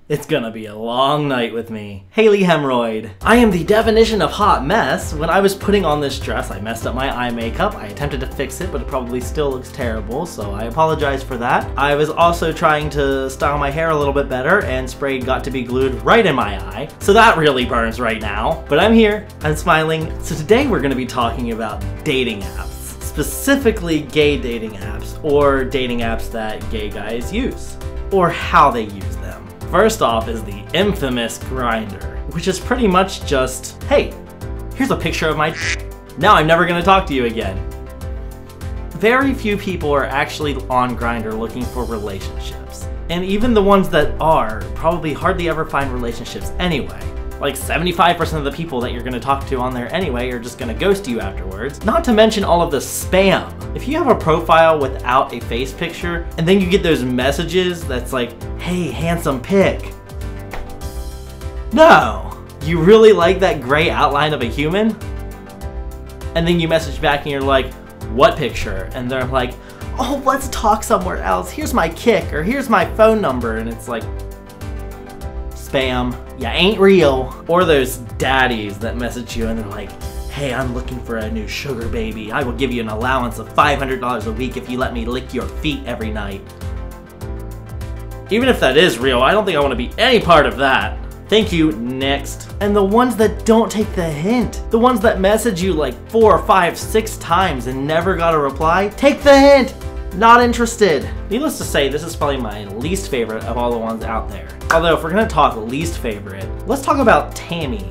It's gonna be a long night with me. Haley Hemorrhoid. I am the definition of hot mess. When I was putting on this dress, I messed up my eye makeup. I attempted to fix it, but it probably still looks terrible, so I apologize for that. I was also trying to style my hair a little bit better, and spray got to be glued right in my eye, so that really burns right now. But I'm here, I'm smiling. So today we're gonna be talking about dating apps. Specifically gay dating apps, or dating apps that gay guys use, or how they use them. First off is the infamous Grindr, which is pretty much just, hey, here's a picture of my now I'm never gonna talk to you again. Very few people are actually on Grindr looking for relationships. And even the ones that are probably hardly ever find relationships anyway. Like 75% of the people that you're gonna talk to on there anyway are just gonna ghost you afterwards. Not to mention all of the spam. If you have a profile without a face picture, and then you get those messages that's like, hey, handsome pic. No! You really like that gray outline of a human? And then you message back and you're like, what picture? And they're like, oh, let's talk somewhere else. Here's my kick, or here's my phone number. And it's like, spam. Ya ain't real. Or those daddies that message you and they're like, hey, I'm looking for a new sugar baby. I will give you an allowance of $500 a week if you let me lick your feet every night. Even if that is real, I don't think I want to be any part of that. Thank you, next. And the ones that don't take the hint, the ones that message you like 4, 5, 6 times and never got a reply, take the hint. Not interested. Needless to say, this is probably my least favorite of all the ones out there. Although, if we're gonna talk least favorite, let's talk about Tammy,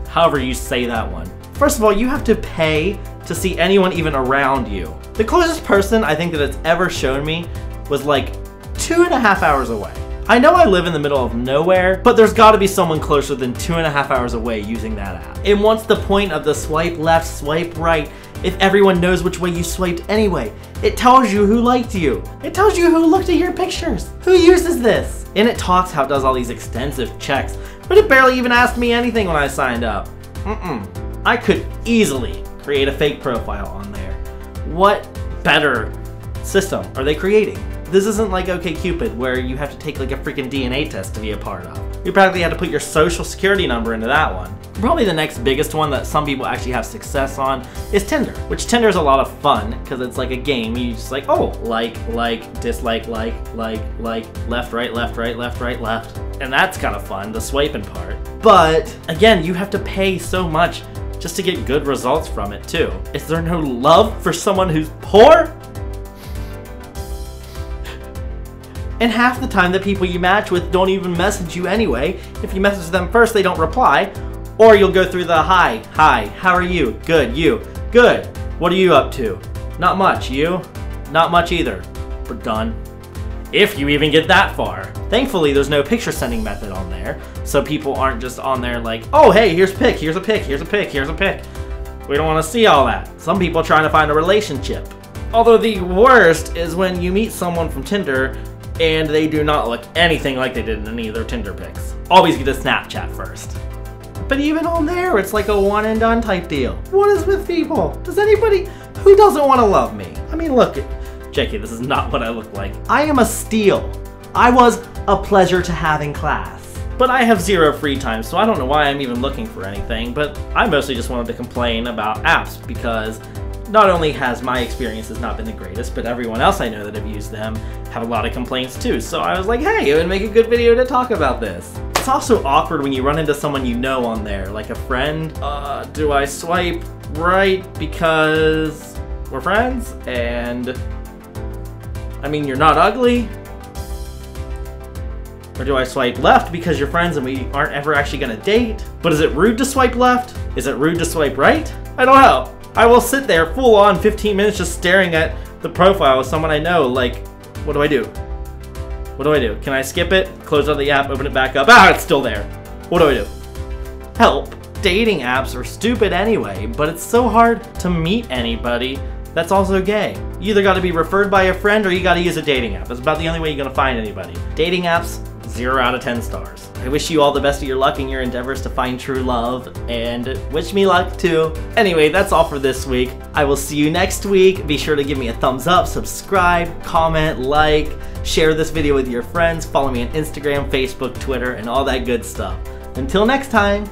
however you say that one. First of all, you have to pay to see anyone even around you. The closest person I think that it's ever shown me was like 2.5 hours away. I know I live in the middle of nowhere, but there's gotta be someone closer than 2.5 hours away using that app. And what's the point of the swipe left, swipe right, if everyone knows which way you swiped anyway? It tells you who liked you. It tells you who looked at your pictures. Who uses this? And it talks how it does all these extensive checks, but it barely even asked me anything when I signed up. I could easily create a fake profile on there. What better system are they creating? This isn't like OkCupid where you have to take like a freaking DNA test to be a part of. You practically had to put your social security number into that one. Probably the next biggest one that some people actually have success on is Tinder, which Tinder is a lot of fun because it's like a game. You just like, oh, like, dislike, like, left, right, left, right, left, right, left. And that's kind of fun, the swiping part. But again, you have to pay so much just to get good results from it too. Is there no love for someone who's poor? And half the time the people you match with don't even message you anyway. If you message them first, they don't reply. Or you'll go through the hi, how are you? Good, you? Good. What are you up to? Not much, you? Not much either. We're done. If you even get that far. Thankfully, there's no picture sending method on there, so people aren't just on there like, oh hey, here's a pic, here's a pic, here's a pic, here's a pic. We don't want to see all that. Some people are trying to find a relationship. Although the worst is when you meet someone from Tinder and they do not look anything like they did in any of their Tinder pics. Always get a Snapchat first. But even on there, it's like a one and done type deal. What is with people? Does anybody, who doesn't want to love me? I mean, look, JK, this is not what I look like. I am a steal. I was a pleasure to have in class. But I have zero free time, so I don't know why I'm even looking for anything, but I mostly just wanted to complain about apps because not only has my experiences not been the greatest, but everyone else I know that have used them have a lot of complaints too. So I was like, hey, it would make a good video to talk about this. It's also awkward when you run into someone you know on there, like a friend. Do I swipe right because we're friends? And I mean, you're not ugly. Or do I swipe left because you're friends and we aren't ever actually gonna date? But is it rude to swipe left? Is it rude to swipe right? I don't know. I will sit there full on 15 minutes just staring at the profile of someone I know, like, what do I do? What do I do? Can I skip it? Close out the app, open it back up. Ah, it's still there. What do I do? Help. Dating apps are stupid anyway, but it's so hard to meet anybody that's also gay. You either gotta be referred by a friend or you gotta use a dating app. It's about the only way you're gonna find anybody. Dating apps, 0 out of 10 stars. I wish you all the best of your luck in your endeavors to find true love, and wish me luck too. Anyway, that's all for this week. I will see you next week. Be sure to give me a thumbs up, subscribe, comment, like, share this video with your friends, follow me on Instagram, Facebook, Twitter, and all that good stuff. Until next time.